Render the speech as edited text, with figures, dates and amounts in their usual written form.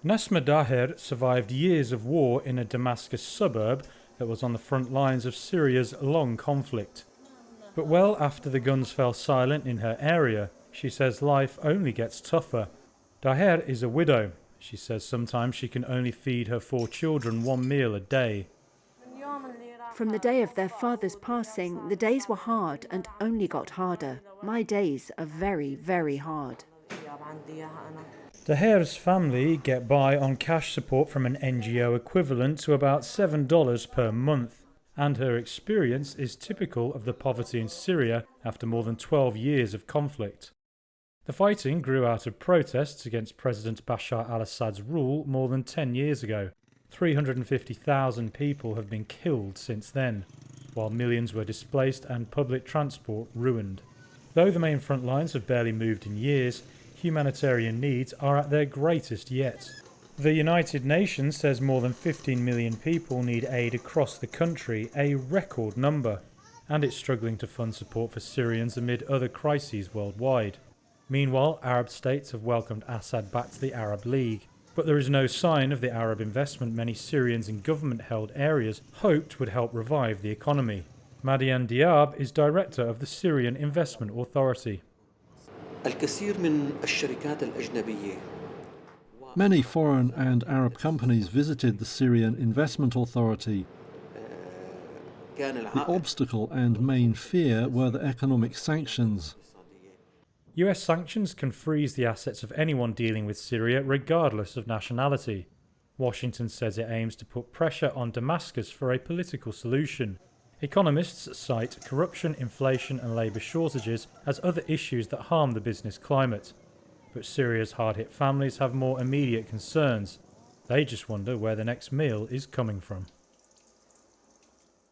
Nasma Daher survived years of war in a Damascus suburb that was on the front lines of Syria's long conflict. But well after the guns fell silent in her area, she says life only gets tougher. Daher is a widow. She says sometimes she can only feed her 4 children 1 meal a day. From the day of their father's passing, the days were hard and only got harder. My days are very, very hard. Daher's family get by on cash support from an NGO equivalent to about $7 per month, and her experience is typical of the poverty in Syria after more than 12 years of conflict. The fighting grew out of protests against President Bashar al-Assad's rule more than 10 years ago. 350,000 people have been killed since then, while millions were displaced and public transport ruined. Though the main front lines have barely moved in years, humanitarian needs are at their greatest yet. The United Nations says more than 15 million people need aid across the country, a record number, and it's struggling to fund support for Syrians amid other crises worldwide. Meanwhile, Arab states have welcomed Assad back to the Arab League, but there is no sign of the Arab investment many Syrians in government-held areas hoped would help revive the economy. Madian Diab is director of the Syrian Investment Authority. Many foreign and Arab companies visited the Syrian Investment Authority. The obstacle and main fear were the economic sanctions. US sanctions can freeze the assets of anyone dealing with Syria regardless of nationality. Washington says it aims to put pressure on Damascus for a political solution. Economists cite corruption, inflation and labour shortages as other issues that harm the business climate. But Syria's hard-hit families have more immediate concerns. They just wonder where the next meal is coming from.